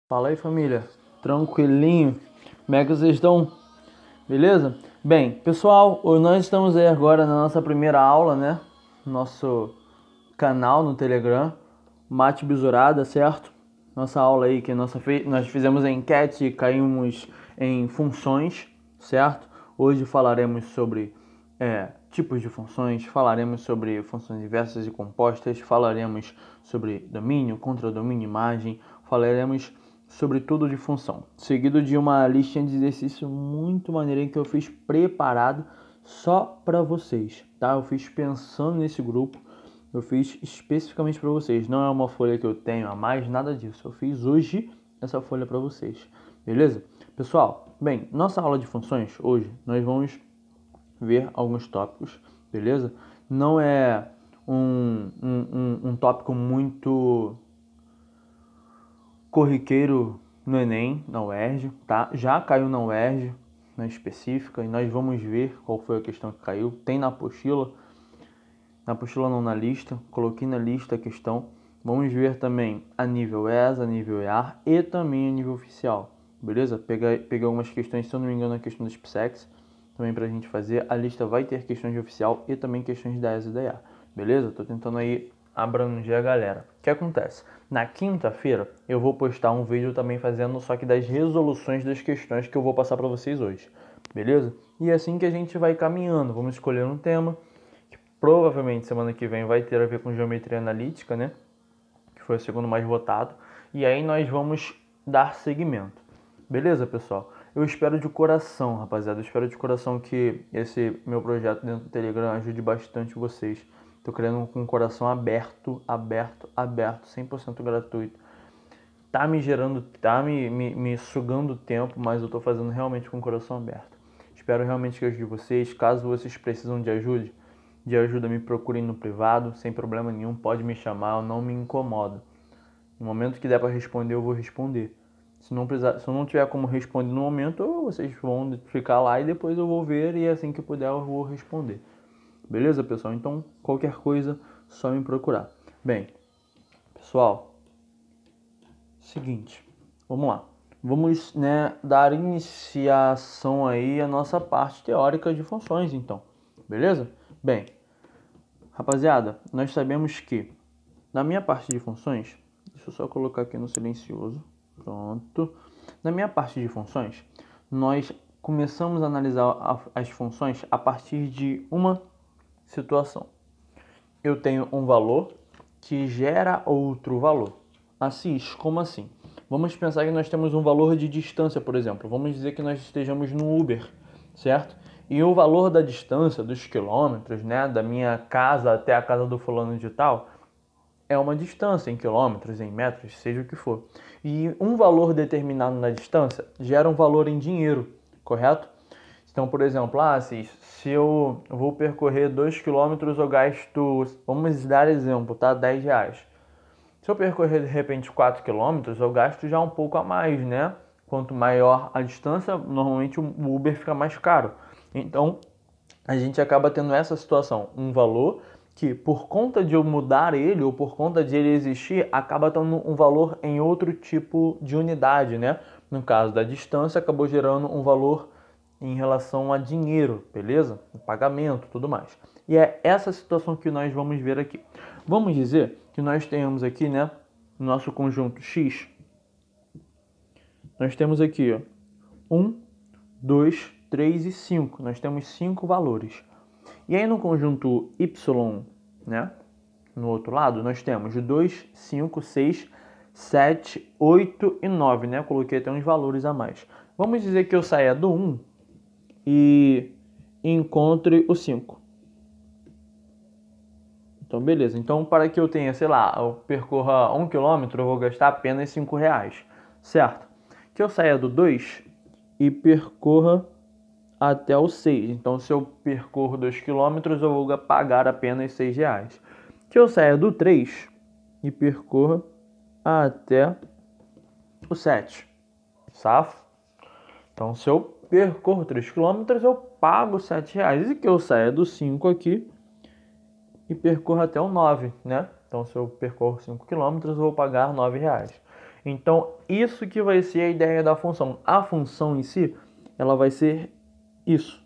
Fala aí, família, tranquilinho? Como é que vocês estão? Beleza? Bem, pessoal, nós estamos aí agora na nossa primeira aula, né? Nosso canal no Telegram, Mate Bisurada, certo? Nossa aula aí que nós fizemos a enquete e caímos em funções, certo? Hoje falaremos sobre tipos de funções, falaremos sobre funções inversas e compostas, falaremos sobre domínio, contradomínio, imagem, falaremos sobre tudo de função, seguido de uma listinha de exercício muito maneira que eu fiz preparado só para vocês, tá? Eu fiz pensando nesse grupo, eu fiz especificamente para vocês, não é uma folha que eu tenho a mais, nada disso. Eu fiz hoje essa folha para vocês, beleza? Pessoal, bem, nossa aula de funções hoje nós vamos ver alguns tópicos, beleza? Não é um tópico muito corriqueiro no Enem, na UERJ, tá? Já caiu na UERJ, na específica, e nós vamos ver qual foi a questão que caiu. Tem na apostila não, na lista, coloquei na lista a questão. Vamos ver também a nível ESA, a nível EAR e também a nível oficial, beleza? Peguei algumas questões, se eu não me engano, a questão dos PSECs, também pra gente fazer. A lista vai ter questões de oficial e também questões da ESA e da EAR, beleza? Tô tentando aí abranger a galera. O que acontece? Na quinta-feira eu vou postar um vídeo também fazendo só que das resoluções das questões que eu vou passar para vocês hoje, beleza? E é assim que a gente vai caminhando, vamos escolher um tema que provavelmente semana que vem vai ter a ver com geometria analítica, né? Que foi o segundo mais votado. E aí nós vamos dar seguimento. Beleza, pessoal? Eu espero de coração, rapaziada, eu espero de coração que esse meu projeto dentro do Telegram ajude bastante vocês. Tô criando com o coração aberto, 100% gratuito. Tá me gerando, tá me sugando tempo, mas eu tô fazendo realmente com o coração aberto. Espero realmente que ajude vocês. Caso vocês precisam de ajuda, me procurem no privado, sem problema nenhum, pode me chamar, eu não me incomodo. No momento que der para responder, eu vou responder. Se eu não tiver como responder no momento, vocês vão ficar lá e depois eu vou ver e assim que puder eu vou responder. Beleza, pessoal? Então, qualquer coisa, só me procurar. Bem, pessoal, seguinte, vamos lá. Vamos, dar iniciação aí à nossa parte teórica de funções, então. Beleza? Bem, rapaziada, nós sabemos que na minha parte de funções, deixa eu só colocar aqui no silencioso, pronto. Na minha parte de funções, nós começamos a analisar as funções a partir de uma situação. Eu tenho um valor que gera outro valor. Assis, como assim? Vamos pensar que nós temos um valor de distância, por exemplo. Vamos dizer que nós estejamos no Uber, certo? E o valor da distância, dos quilômetros, da minha casa até a casa do fulano de tal, é uma distância em quilômetros, em metros, seja o que for. E um valor determinado na distância gera um valor em dinheiro, correto? Então, por exemplo, se eu vou percorrer 2 quilômetros, eu gasto, vamos dar exemplo, tá? 10 reais. Se eu percorrer de repente 4 quilômetros, eu gasto já um pouco a mais, né? Quanto maior a distância, normalmente o Uber fica mais caro. Então, a gente acaba tendo essa situação, um valor que por conta de eu mudar ele ou por conta de ele existir, acaba tendo um valor em outro tipo de unidade, né? No caso da distância, acabou gerando um valor em relação a dinheiro, beleza? O pagamento, tudo mais. E é essa situação que nós vamos ver aqui. Vamos dizer que nós tenhamos aqui, no nosso conjunto X, nós temos aqui, ó, 1, 2, 3 e 5. Nós temos 5 valores. E aí no conjunto Y, no outro lado, nós temos 2, 5, 6, 7, 8 e 9, né? Eu coloquei até uns valores a mais. Vamos dizer que eu saia do 1 e encontre o 5. Então, beleza. Então, para que eu tenha, eu percorra 1 km, eu vou gastar apenas 5 reais, certo? Que eu saia do 2 e percorra até o 6. Então, se eu percorro 2 km, eu vou pagar apenas 6 reais. Que eu saia do 3 e percorra até o 7. Safo? Então, se eu percorro 3 km, eu pago 7 reais. E que eu saia do 5 aqui e percorra até o 9, né? Então, se eu percorro 5 km, eu vou pagar 9 reais. Então, isso que vai ser a ideia da função. A função em si, ela vai ser isso,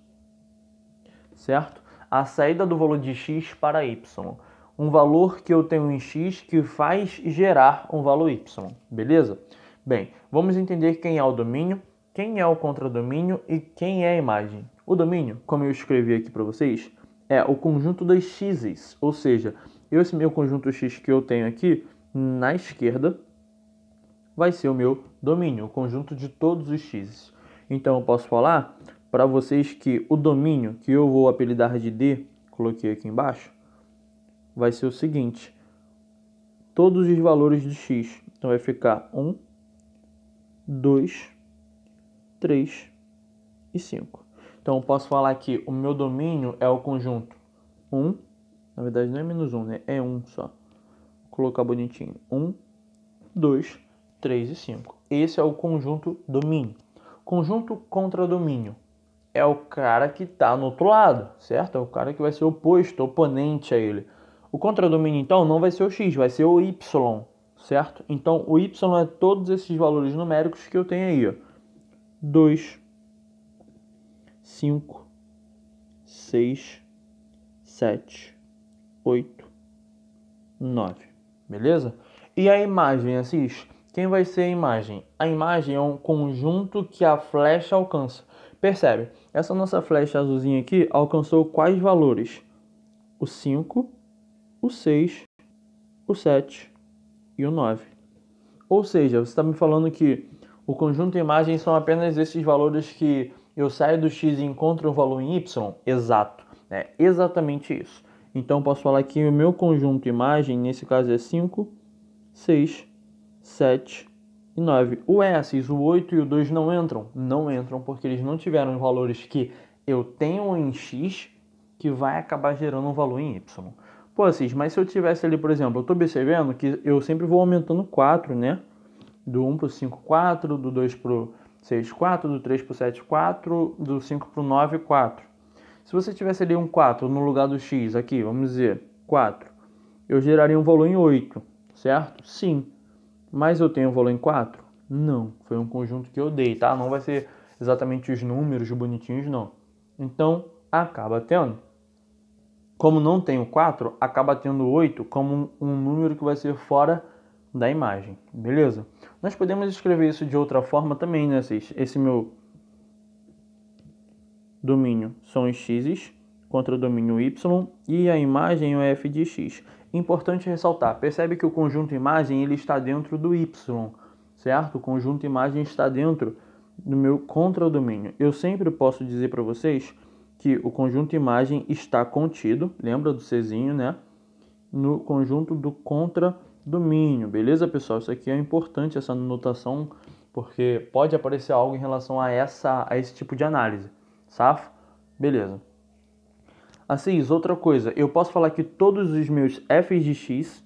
certo? A saída do valor de x para y. Um valor que eu tenho em x que faz gerar um valor y, beleza? Bem, vamos entender quem é o domínio, quem é o contradomínio e quem é a imagem. O domínio, como eu escrevi aqui para vocês, é o conjunto das x's, ou seja, esse meu conjunto x que eu tenho aqui na esquerda vai ser o meu domínio, o conjunto de todos os x's. Então eu posso falar para vocês que o domínio, que eu vou apelidar de D, coloquei aqui embaixo, vai ser o seguinte: todos os valores de x. Então vai ficar 1, 2, 3 e 5. Então eu posso falar que o meu domínio é o conjunto 1, na verdade não é menos 1, né? É 1 só. Vou colocar bonitinho. 1, 2, 3 e 5. Esse é o conjunto domínio. Conjunto contradomínio é o cara que está no outro lado, certo? É o cara que vai ser oposto, oponente a ele. O contradomínio, então, não vai ser o x, vai ser o y, certo? Então, o y é todos esses valores numéricos que eu tenho aí, ó. 2, 5, 6, 7, 8, 9. Beleza? E a imagem, Assis? Quem vai ser a imagem? A imagem é um conjunto que a flecha alcança. Percebe? Essa nossa flecha azulzinha aqui alcançou quais valores? O 5, o 6, o 7 e o 9. Ou seja, você está me falando que o conjunto de imagens são apenas esses valores que eu saio do x e encontro um valor em y? Exato, é exatamente isso. Então, posso falar que o meu conjunto imagem, nesse caso, é 5, 6, 7 e 9. O S, o 8 e o 2 não entram? Não entram porque eles não tiveram os valores que eu tenho em x que vai acabar gerando um valor em y. Pô, Assis, mas se eu tivesse ali, por exemplo, eu estou observando que eu sempre vou aumentando 4, né? Do 1 para o 5, 4, do 2 para o 6, 4, do 3 para o 7, 4, do 5 para o 9, 4. Se você tivesse ali um 4 no lugar do x, aqui, vamos dizer, 4, eu geraria um valor em 8, certo? Sim. Mas eu tenho um valor em 4? Não. Foi um conjunto que eu dei, tá? Não vai ser exatamente os números bonitinhos, não. Então, acaba tendo. Como não tenho 4, acaba tendo 8 como um número que vai ser fora da imagem, beleza? Nós podemos escrever isso de outra forma também, né? Esse meu domínio são os x's contra o domínio y e a imagem é o f de x. Importante ressaltar, percebe que o conjunto imagem ele está dentro do y, certo? O conjunto imagem está dentro do meu contradomínio. Eu sempre posso dizer para vocês que o conjunto imagem está contido, lembra do Czinho, né? No conjunto do contradomínio, beleza, pessoal? Isso aqui é importante, essa notação, porque pode aparecer algo em relação a esse tipo de análise. Safo? Beleza. Assim, outra coisa, eu posso falar que todos os meus f de x,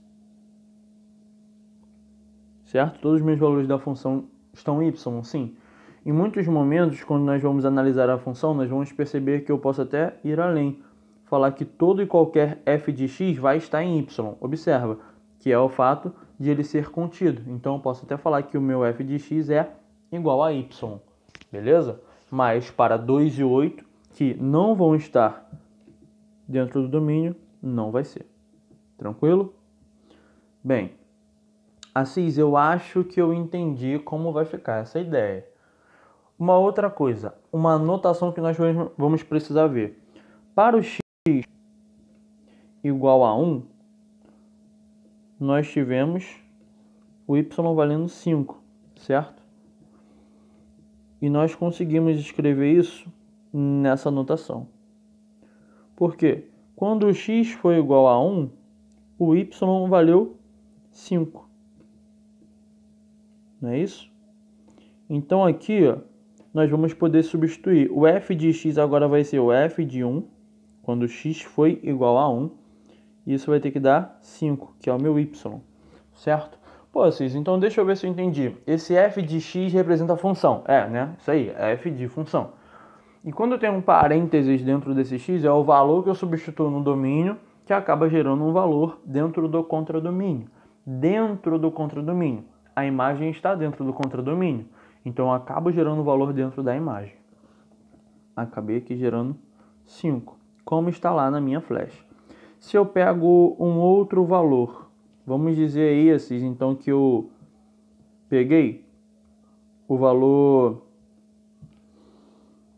certo? Todos os meus valores da função estão y, sim. Em muitos momentos, quando nós vamos analisar a função, nós vamos perceber que eu posso até ir além. Falar que todo e qualquer f de x vai estar em y. Observa, que é o fato de ele ser contido. Então, eu posso até falar que o meu f de x é igual a y. Beleza? Mas para 2 e 8, que não vão estar dentro do domínio, não vai ser. Tranquilo? Bem, Assis, eu acho que eu entendi como vai ficar essa ideia. Uma outra coisa, uma anotação que nós vamos precisar ver. Para o x igual a 1, nós tivemos o y valendo 5, certo? E nós conseguimos escrever isso nessa anotação. Por quê? Quando o x foi igual a 1, o y valeu 5. Não é isso? Então aqui, ó, nós vamos poder substituir. O f de x agora vai ser o f de 1, quando x foi igual a 1. E isso vai ter que dar 5, que é o meu y, certo? Pô, Cis, então deixa eu ver se eu entendi. Esse f de x representa a função. Né? Isso aí, é f de função. E quando eu tenho um parênteses dentro desse x, é o valor que eu substituo no domínio, que acaba gerando um valor dentro do contradomínio. Dentro do contradomínio. a imagem está dentro do contradomínio. Então, eu acabo gerando o valor dentro da imagem. Acabei aqui gerando 5, como está lá na minha flecha. Se eu pego um outro valor, vamos dizer aí, Assis, então que eu peguei o valor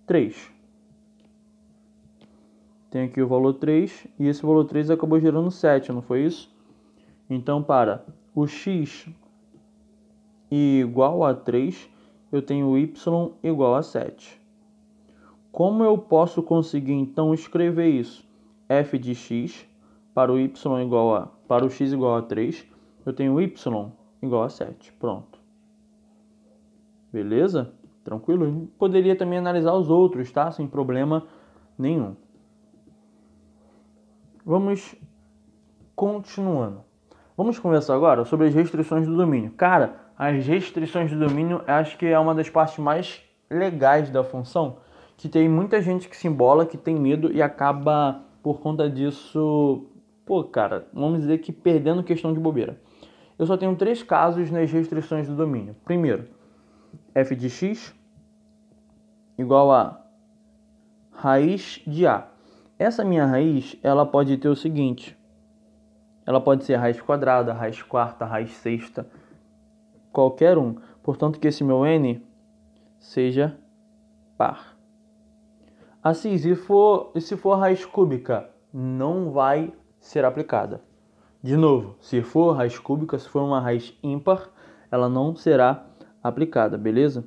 3. Tem aqui o valor 3 e esse valor 3 acabou gerando 7, não foi isso? Então, para o x igual a 3, eu tenho o y igual a 7. Como eu posso conseguir então escrever isso? F de x para o x igual a 3, eu tenho y igual a 7. Pronto. Beleza? Tranquilo? Poderia também analisar os outros, tá? Sem problema nenhum. Vamos continuando. Vamos conversar agora sobre as restrições do domínio. Cara, as restrições do domínio acho que é uma das partes mais legais da função, que tem muita gente que se embola, que tem medo e acaba, por conta disso, cara, vamos dizer que perdendo questão de bobeira. Eu só tenho 3 casos nas restrições do domínio. Primeiro, f de x igual a raiz de a. Essa minha raiz, ela pode ter o seguinte: ela pode ser raiz quadrada, raiz quarta, raiz sexta, qualquer um. Portanto, que esse meu n seja par. Assim, se for raiz cúbica, não vai ser aplicada. De novo, se for raiz cúbica, se for uma raiz ímpar, ela não será aplicada, beleza?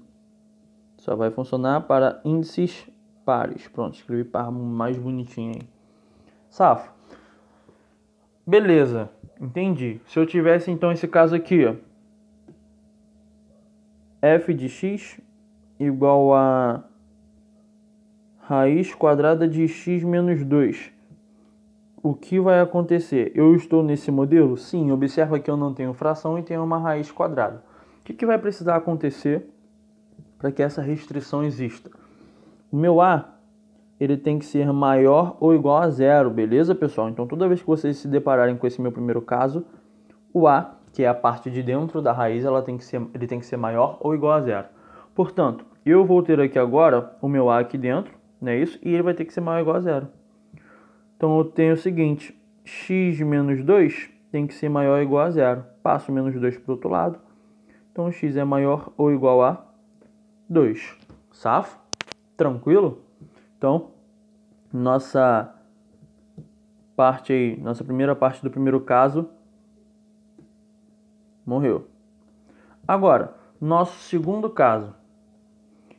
Só vai funcionar para índices pares. Pronto, escrevi par mais bonitinho aí. Safo. Beleza, entendi. Se eu tivesse então esse caso aqui, ó, f de x igual a raiz quadrada de x menos 2. O que vai acontecer? Eu estou nesse modelo? Sim, observa que eu não tenho fração e tenho uma raiz quadrada. O que vai precisar acontecer para que essa restrição exista? O meu a, ele tem que ser maior ou igual a zero, beleza, pessoal? Então, toda vez que vocês se depararem com esse meu primeiro caso, o a, que é a parte de dentro da raiz, ele tem que ser maior ou igual a zero. Portanto, eu vou ter aqui agora o meu a aqui dentro, não é isso? E ele vai ter que ser maior ou igual a zero. Então, eu tenho o seguinte: x menos 2 tem que ser maior ou igual a zero. Passo o menos 2 para o outro lado. Então, x é maior ou igual a 2. Safo? Tranquilo? Então, nossa primeira parte do primeiro caso morreu. Agora, nosso segundo caso.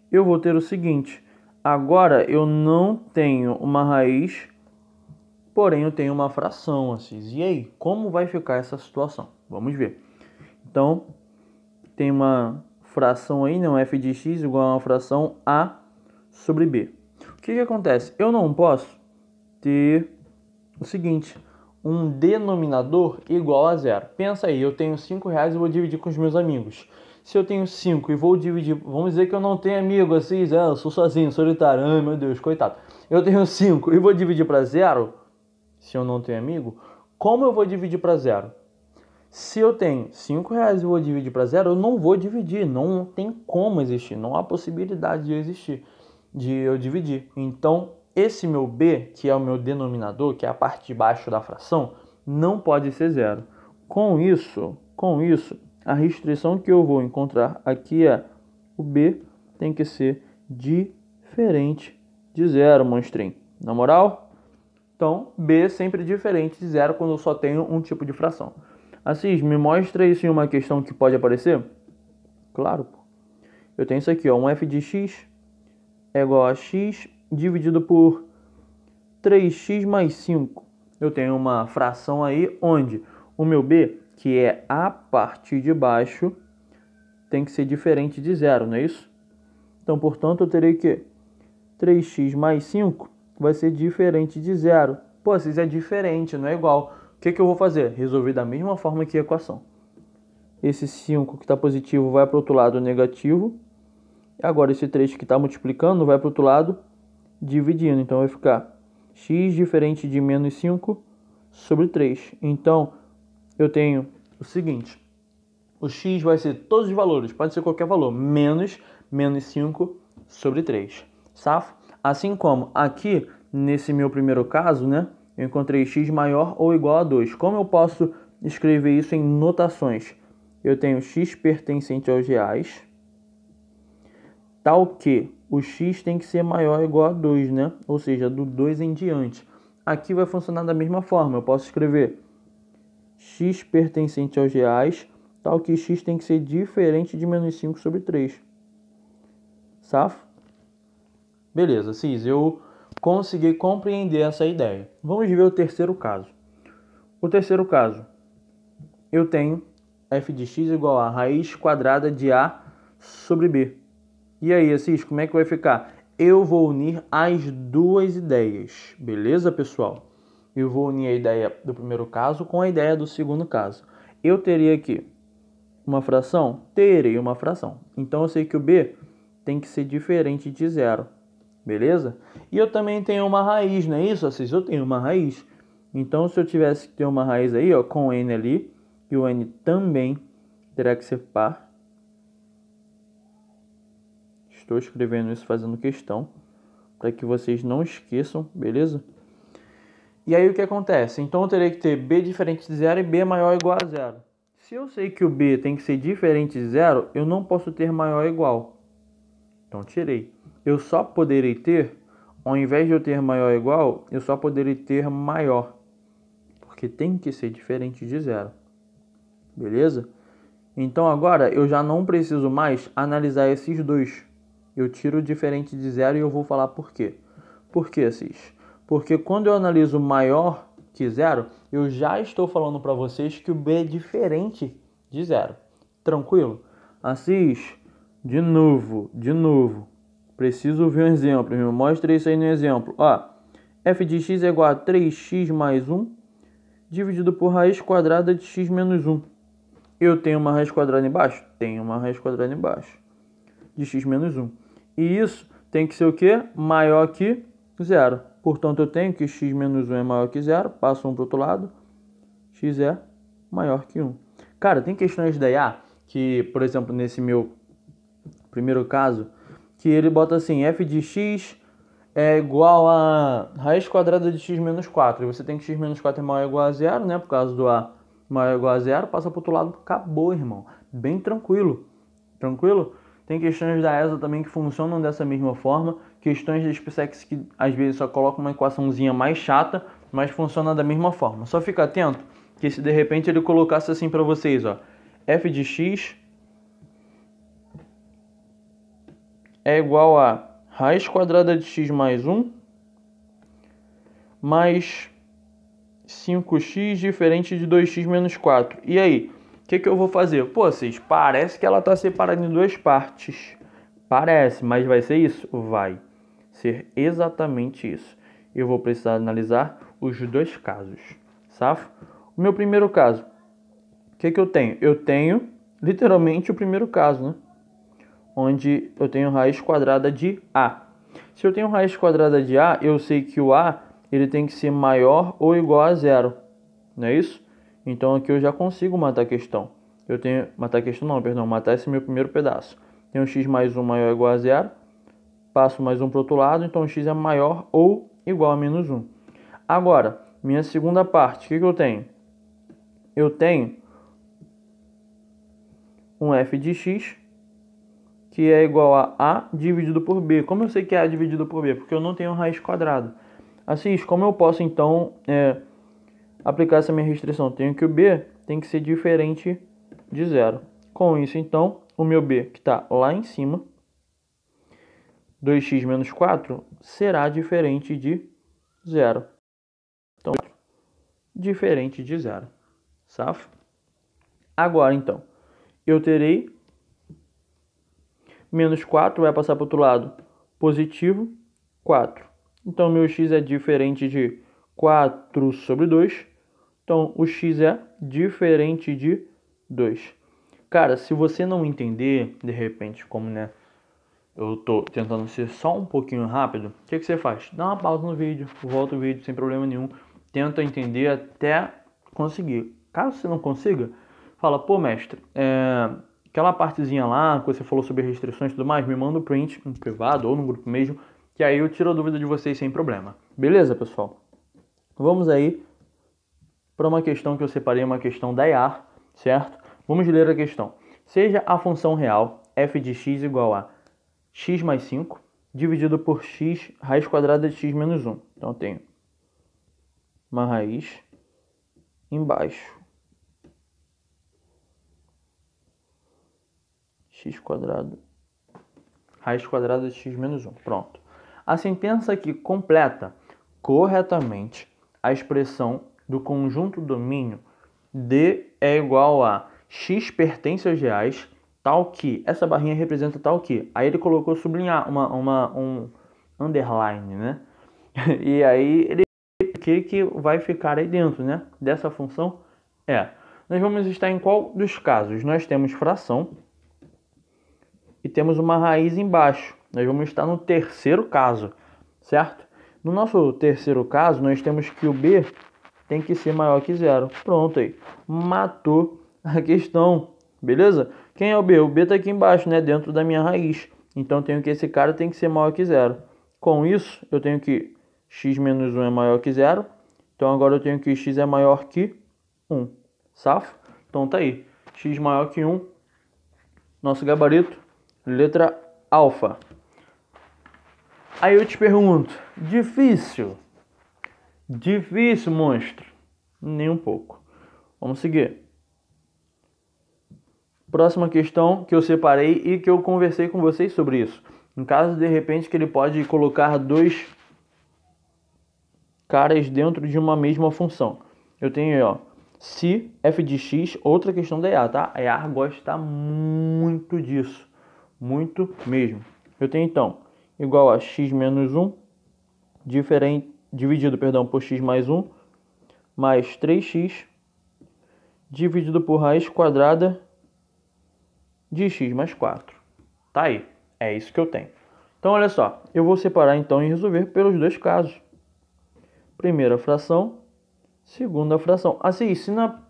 Eu vou ter o seguinte: agora eu não tenho uma raiz, porém eu tenho uma fração, Assis. E aí, como vai ficar essa situação? Vamos ver. Então, tem uma fração aí, não, f de x igual a uma fração a sobre b. O que acontece? Eu não posso ter o seguinte: um denominador igual a zero. Pensa aí, eu tenho 5 reais e vou dividir com os meus amigos. Se eu tenho 5 e vou dividir, vamos dizer que eu não tenho amigo assim, eu sou sozinho, solitário, ai meu Deus, coitado. Eu tenho 5 e vou dividir para zero, se eu não tenho amigo, como eu vou dividir para zero? Se eu tenho 5 reais e vou dividir para zero, eu não vou dividir, não tem como existir, não há possibilidade de existir, de eu dividir. Então, esse meu b, que é o meu denominador, que é a parte de baixo da fração, não pode ser zero. Com isso, a restrição que eu vou encontrar aqui é o b tem que ser diferente de zero, monstrinho. Na moral? Então, b é sempre diferente de zero quando eu só tenho um tipo de fração. Assis, me mostra isso em uma questão que pode aparecer? Claro, pô. Eu tenho isso aqui, ó, um f de x é igual a x dividido por 3x mais 5. Eu tenho uma fração aí onde o meu b, que é a parte de baixo, tem que ser diferente de zero, não é isso? Então, portanto, eu terei que 3x mais 5 vai ser diferente de zero. Pô, Assis, é diferente, não é igual. O que eu vou fazer? Resolver da mesma forma que a equação. Esse 5 que está positivo vai para o outro lado negativo. Agora esse 3 que está multiplicando vai para o outro lado dividindo. Então vai ficar x diferente de menos 5 sobre 3. Então eu tenho o seguinte: o x vai ser todos os valores, pode ser qualquer valor, menos 5 sobre 3, safo? Assim como aqui, nesse meu primeiro caso, né, eu encontrei x maior ou igual a 2. Como eu posso escrever isso em notações? Eu tenho x pertencente aos reais, tal que o x tem que ser maior ou igual a 2, né? Ou seja, do 2 em diante. Aqui vai funcionar da mesma forma, eu posso escrever x pertencente aos reais, tal que x tem que ser diferente de menos 5 sobre 3. Safo? Beleza, Cis, eu consegui compreender essa ideia. Vamos ver o terceiro caso. O terceiro caso, eu tenho f de x igual a raiz quadrada de a sobre b. E aí, Cis, como é que vai ficar? Eu vou unir as duas ideias, beleza, pessoal? Eu vou unir a ideia do primeiro caso com a ideia do segundo caso. Eu teria aqui uma fração? Terei uma fração. Então, eu sei que o b tem que ser diferente de zero, beleza? E eu também tenho uma raiz, não é isso, Assis? Eu tenho uma raiz. Então, se eu tivesse que ter uma raiz aí, ó, com n ali, e o n também terá que ser par. Estou escrevendo isso fazendo questão, para que vocês não esqueçam, beleza? E aí o que acontece? Então eu terei que ter b diferente de zero e b maior ou igual a zero. Se eu sei que o b tem que ser diferente de zero, eu não posso ter maior ou igual. Então tirei. Eu só poderei ter, ao invés de eu ter maior ou igual, eu só poderei ter maior. Porque tem que ser diferente de zero. Beleza? Então agora eu já não preciso mais analisar esses dois. Eu tiro diferente de zero e eu vou falar por quê. Por quê, Assis? Porque quando eu analiso maior que zero, eu já estou falando para vocês que o b é diferente de zero. Tranquilo? Assis, de novo. Preciso ver um exemplo. Me mostra isso aí no exemplo. Ó, f de x é igual a 3x mais 1 dividido por raiz quadrada de x menos 1. Eu tenho uma raiz quadrada embaixo? Tenho uma raiz quadrada embaixo de x menos 1. E isso tem que ser o quê? Maior que zero. Portanto, eu tenho que x menos 1 é maior que zero. Passo 1 para o outro lado. X é maior que 1. Cara, tem questões da IA que, por exemplo, nesse meu primeiro caso, que ele bota assim, f de x é igual a raiz quadrada de x menos 4. E você tem que x menos 4 é maior ou igual a zero, né? Por causa do a maior ou igual a zero. Passa para o outro lado, acabou, irmão. Bem tranquilo. Tranquilo? Tem questões da ESA também que funcionam dessa mesma forma. Questões da SpaceX que às vezes só colocam uma equaçãozinha mais chata, mas funciona da mesma forma. Só fica atento que se de repente ele colocasse assim para vocês, ó, f de x é igual a raiz quadrada de x mais 1 mais 5x diferente de 2x menos 4. E aí? O que eu vou fazer? Pô, vocês, parece que ela está separada em duas partes. Parece, mas vai ser isso? Vai ser exatamente isso. Eu vou precisar analisar os dois casos, safo? O meu primeiro caso, o que eu tenho? Eu tenho literalmente o primeiro caso, né? Onde eu tenho raiz quadrada de A. Se eu tenho raiz quadrada de A, eu sei que o A ele tem que ser maior ou igual a zero, não é isso? Então aqui eu já consigo matar a questão. Eu tenho, matar a questão não, perdão, matar esse meu primeiro pedaço. Tenho x mais 1 maior ou igual a zero, passo mais 1 para o outro lado, então x é maior ou igual a menos 1. Agora, minha segunda parte, o que eu tenho? Eu tenho um f de x que é igual a dividido por b. Como eu sei que é a dividido por b? Porque eu não tenho raiz quadrada. Assim, como eu posso então aplicar essa minha restrição? Tenho que o b tem que ser diferente de zero. Com isso, então, o meu b, que está lá em cima, 2x menos 4, será diferente de zero. Então, diferente de zero. Safo? Agora, então, eu terei menos 4, vai passar para o outro lado, positivo 4. Então, meu x é diferente de 4 sobre 2. Então, o x é diferente de 2. Cara, se você não entender, de repente, como, né, eu tô tentando ser só um pouquinho rápido, o que você faz? Dá uma pausa no vídeo, volta o vídeo sem problema nenhum, tenta entender até conseguir. Caso você não consiga, fala, pô, mestre, aquela partezinha lá que você falou sobre restrições e tudo mais, me manda o print no privado ou no grupo mesmo, que aí eu tiro a dúvida de vocês sem problema. Beleza, pessoal? Vamos aí para uma questão que eu separei, uma questão da IAR, certo? Vamos ler a questão. Seja a função real f de x igual a x mais 5 dividido por x raiz quadrada de x menos 1. Então, eu tenho uma raiz embaixo. X quadrado, raiz quadrada de x menos 1. Pronto. A sentença aqui completa corretamente a expressão do conjunto domínio D é igual a x pertence aos reais, tal que, essa barrinha representa tal que. Aí ele colocou sublinhar, um underline, né? E aí ele que vai ficar aí dentro, né? Dessa função nós vamos estar em qual dos casos? Nós temos fração e temos uma raiz embaixo. Nós vamos estar no terceiro caso, certo? No nosso terceiro caso, nós temos que o b tem que ser maior que zero. Pronto aí. Matou a questão, beleza? Quem é o b? O b está aqui embaixo, né? Dentro da minha raiz. Então, eu tenho que esse cara tem que ser maior que zero. Com isso, eu tenho que x menos 1 é maior que zero. Então, agora eu tenho que x é maior que 1. Safo? Então, tá aí. X maior que 1. Nosso gabarito, letra alfa. Aí eu te pergunto, difícil? Difícil, monstro? Nem um pouco. Vamos seguir. Próxima questão que eu separei e que eu conversei com vocês sobre isso. Em caso, de repente, que ele pode colocar dois caras dentro de uma mesma função. Eu tenho aí, ó, se f de x, outra questão da EA, tá? A EA gosta muito disso. Muito mesmo. Eu tenho, então, igual a x menos 1, dividido por x mais 1, mais 3x, dividido por raiz quadrada de x mais 4. Tá aí. É isso que eu tenho. Então, olha só. Eu vou separar, então, e resolver pelos dois casos. Primeira fração, segunda fração. Assim, se na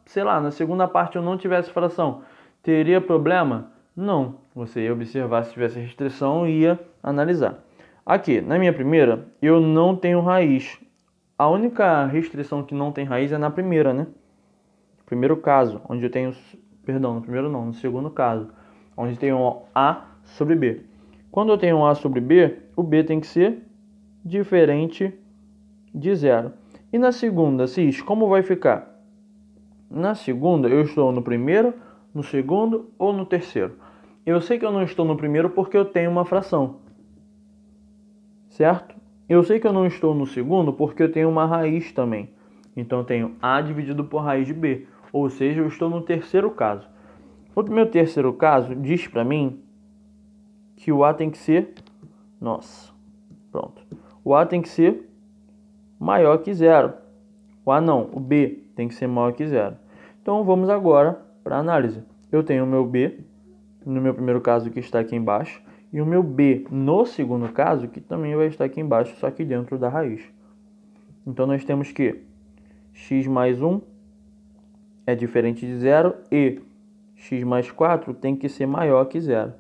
segunda parte eu não tivesse fração, teria problema? Não. Você ia observar se tivesse restrição e ia analisar. Aqui, na minha primeira, eu não tenho raiz. A única restrição que não tem raiz é na primeira, né? Primeiro caso, onde eu tenho... Perdão, no primeiro não, no segundo caso. Onde tem um A sobre B. Quando eu tenho um A sobre B, o B tem que ser diferente de zero. E na segunda, Cis, como vai ficar? Na segunda, eu estou no primeiro, no segundo ou no terceiro. Eu sei que eu não estou no primeiro porque eu tenho uma fração. Certo? Eu sei que eu não estou no segundo porque eu tenho uma raiz também. Então, eu tenho A dividido por raiz de B. Ou seja, eu estou no terceiro caso. O meu terceiro caso diz para mim que o A tem que ser... Nossa, pronto. O A tem que ser maior que zero. O A não, o B tem que ser maior que zero. Então, vamos agora para a análise. Eu tenho o meu B, no meu primeiro caso, que está aqui embaixo. E o meu B, no segundo caso, que também vai estar aqui embaixo, só que dentro da raiz. Então, nós temos que x mais 1 é diferente de zero e x mais 4 tem que ser maior que zero.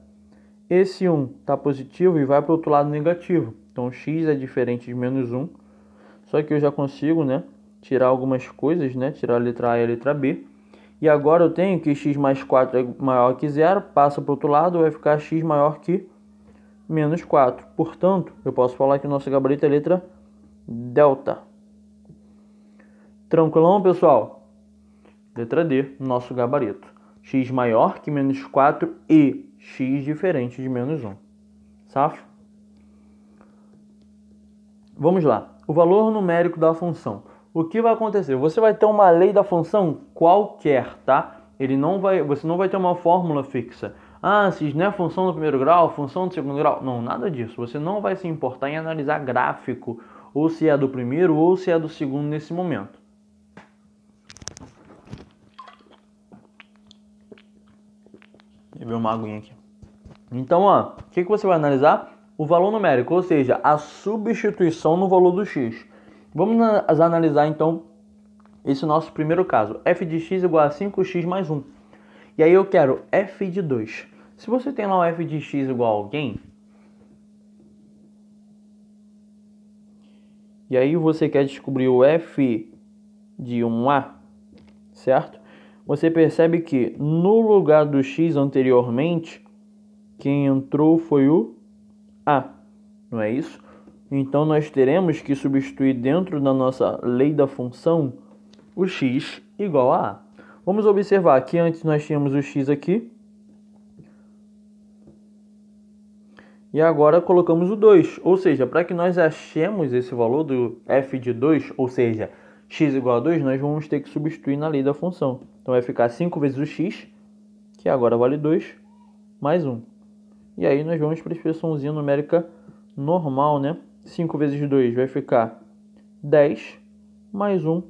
Esse 1 está positivo e vai para o outro lado negativo. Então, x é diferente de menos 1. Só que eu já consigo, né, tirar algumas coisas, né, tirar a letra A e a letra B. E agora eu tenho que x mais 4 é maior que zero, passa para o outro lado, vai ficar x maior que menos 4. Portanto, eu posso falar que o nosso gabarito é a letra delta. Tranquilão, pessoal? Letra D, nosso gabarito. X maior que menos 4 e x diferente de menos 1. Safo? Vamos lá. O valor numérico da função. O que vai acontecer? Você vai ter uma lei da função qualquer, tá? Você não vai ter uma fórmula fixa. Ah, se não é função do primeiro grau, função do segundo grau. Não, nada disso. Você não vai se importar em analisar gráfico, ou se é do primeiro ou se é do segundo nesse momento. Beber uma aguinha aqui. Então, ó, o que você vai analisar? O valor numérico, ou seja, a substituição no valor do x. Vamos analisar, então, esse nosso primeiro caso. f de x igual a 5x mais 1. E aí eu quero f de 2. Se você tem lá o f de x igual a alguém, e aí você quer descobrir o f de 1a, certo? Você percebe que no lugar do x anteriormente, quem entrou foi o a, não é isso? Então nós teremos que substituir dentro da nossa lei da função o x igual a a. Vamos observar que antes nós tínhamos o x aqui. E agora colocamos o 2. Ou seja, para que nós achemos esse valor do f de 2, ou seja, x igual a 2, nós vamos ter que substituir na lei da função. Então vai ficar 5 vezes o x, que agora vale 2, mais 1. E aí nós vamos para a expressãozinha numérica normal, né? 5 vezes 2 vai ficar 10, mais 1,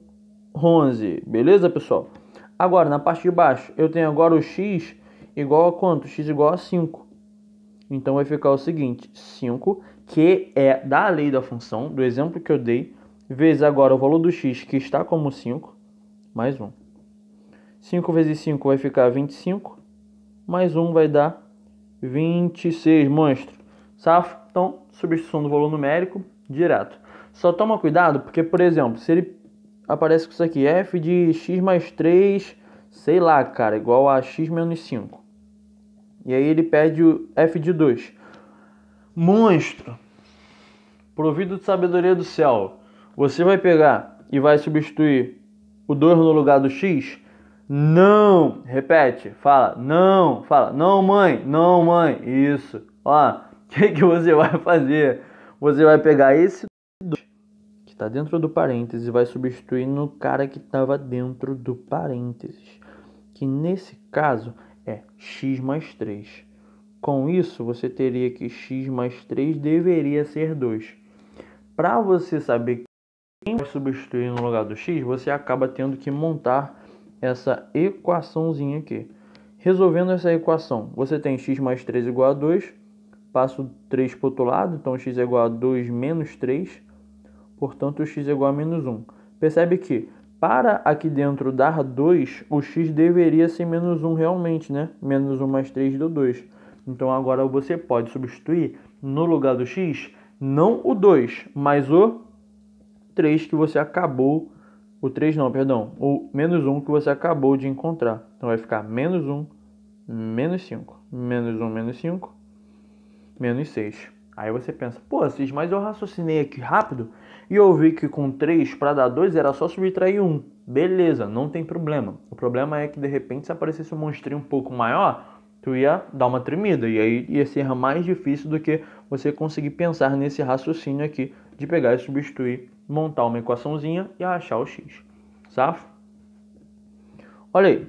11. Beleza, pessoal? Agora, na parte de baixo, eu tenho agora o x igual a quanto? X igual a 5. Então vai ficar o seguinte, 5, que é da lei da função, do exemplo que eu dei, vezes agora o valor do x, que está como 5, mais 1. 5 vezes 5 vai ficar 25, mais 1 vai dar 26, monstro. Safo? Então, substituição do valor numérico, direto. Só toma cuidado, porque, por exemplo, se ele aparece com isso aqui, f de x mais 3, sei lá, cara, igual a x menos 5. E aí ele pede o f de 2. Monstro, provido de sabedoria do céu, você vai pegar e vai substituir o 2 no lugar do x? Não! Repete, fala, não mãe, não mãe, isso. Ó, o que você vai fazer? Você vai pegar esse 2 que está dentro do parênteses e vai substituir no cara que estava dentro do parênteses, que nesse caso é x mais 3. Com isso, você teria que x mais 3 deveria ser 2. Para você saber quem vai substituir no lugar do x, você acaba tendo que montar essa equaçãozinha aqui. Resolvendo essa equação, você tem x mais 3 igual a 2, passo 3 para o outro lado, então x é igual a 2 menos 3, portanto o x é igual a menos 1. Percebe que para aqui dentro dar 2, o x deveria ser menos 1 realmente, né? Menos 1 mais 3 deu 2. Então agora você pode substituir no lugar do x, não o 2, mas o 3 que você acabou, o 3 não, perdão, o menos 1 que você acabou de encontrar. Então vai ficar menos 1, menos 5, menos 1, menos 5, menos 6. Aí você pensa, pô, Cis, mas eu raciocinei aqui rápido e eu vi que com 3 para dar 2 era só subtrair 1. Beleza, não tem problema. O problema é que de repente se aparecesse um monstrinho um pouco maior, tu ia dar uma tremida e aí ia ser mais difícil do que você conseguir pensar nesse raciocínio aqui de pegar e substituir, montar uma equaçãozinha e achar o x. Safo? Olha aí.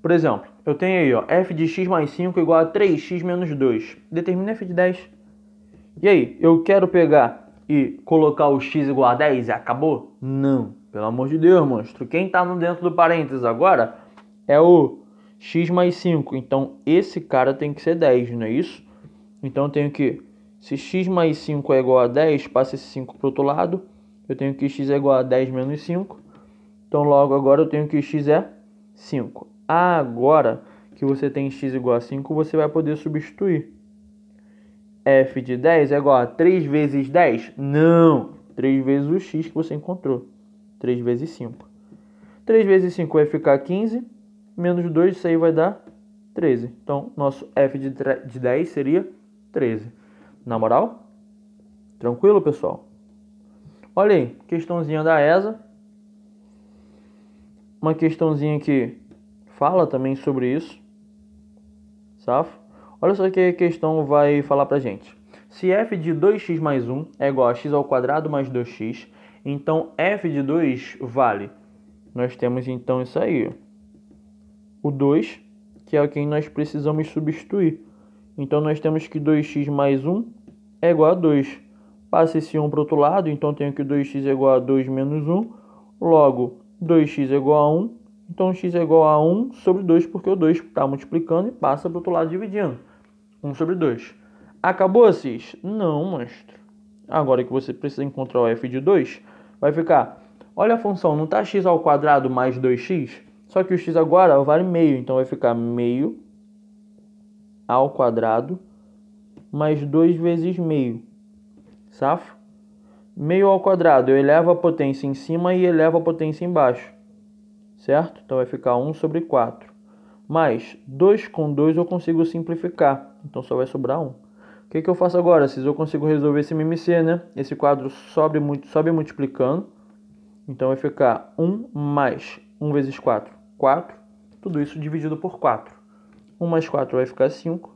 Por exemplo, eu tenho aí, ó, f de x mais 5 igual a 3x menos 2. Determina f de 10. E aí, eu quero pegar e colocar o x igual a 10 e acabou? Não, pelo amor de Deus, monstro. Quem está dentro do parênteses agora é o x mais 5. Então, esse cara tem que ser 10, não é isso? Então, eu tenho que, se x mais 5 é igual a 10, passa esse 5 para o outro lado. Eu tenho que x é igual a 10 menos 5. Então, logo agora eu tenho que x é 5. Agora que você tem x igual a 5, você vai poder substituir. F de 10 é igual a 3 vezes 10? Não! 3 vezes o x que você encontrou. 3 vezes 5. 3 vezes 5 vai ficar 15. Menos 2, isso aí vai dar 13. Então, nosso f de 10 seria 13. Na moral? Tranquilo, pessoal? Olha aí, questãozinha da ESA. Uma questãozinha que fala também sobre isso. Safo? Olha só o que a questão vai falar pra gente. Se f de 2x mais 1 é igual a x ao quadrado mais 2x, então f de 2 vale. Nós temos então isso aí, ó. O 2, que é o que nós precisamos substituir. Então nós temos que 2x mais 1 é igual a 2. Passa esse 1 para o outro lado, então tenho que 2x é igual a 2 menos 1. Logo, 2x é igual a 1. Então x é igual a 1 sobre 2, porque o 2 está multiplicando e passa para o outro lado dividindo. 1 sobre 2. Acabou, Cis? Não, monstro. Agora que você precisa encontrar o f de 2, vai ficar... Olha a função, não está x ao quadrado mais 2x? Só que o x agora vale meio, então vai ficar meio ao quadrado mais 2 vezes meio, safo? Meio ao quadrado, eu elevo a potência em cima e elevo a potência embaixo, certo? Então vai ficar 1 sobre 4. Mais 2 com 2 eu consigo simplificar, então só vai sobrar 1. O que eu faço agora? Se eu consigo resolver esse MMC, né? Esse quadro sobe multiplicando, então vai ficar 1 mais 1 vezes 4, 4. Tudo isso dividido por 4. 1 mais 4 vai ficar 5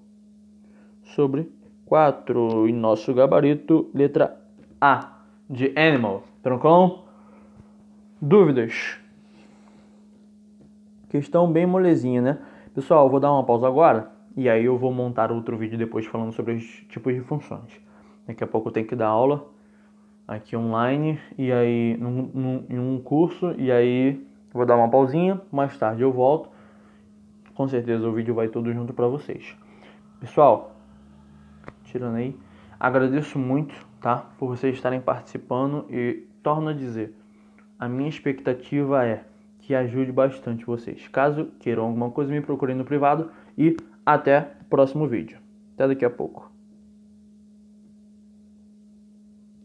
sobre 4. E nosso gabarito, letra A, de animal. Tranquilo? Dúvidas? Questão bem molezinha, né? Pessoal, eu vou dar uma pausa agora e aí eu vou montar outro vídeo depois falando sobre os tipos de funções. Daqui a pouco eu tenho que dar aula aqui online e aí em um curso, e aí vou dar uma pausinha, mais tarde eu volto. Com certeza o vídeo vai todo junto para vocês. Pessoal, tirando aí, agradeço muito, tá, por vocês estarem participando e torno a dizer, a minha expectativa é que ajude bastante vocês. Caso queiram alguma coisa, me procurem no privado e até o próximo vídeo. Até daqui a pouco.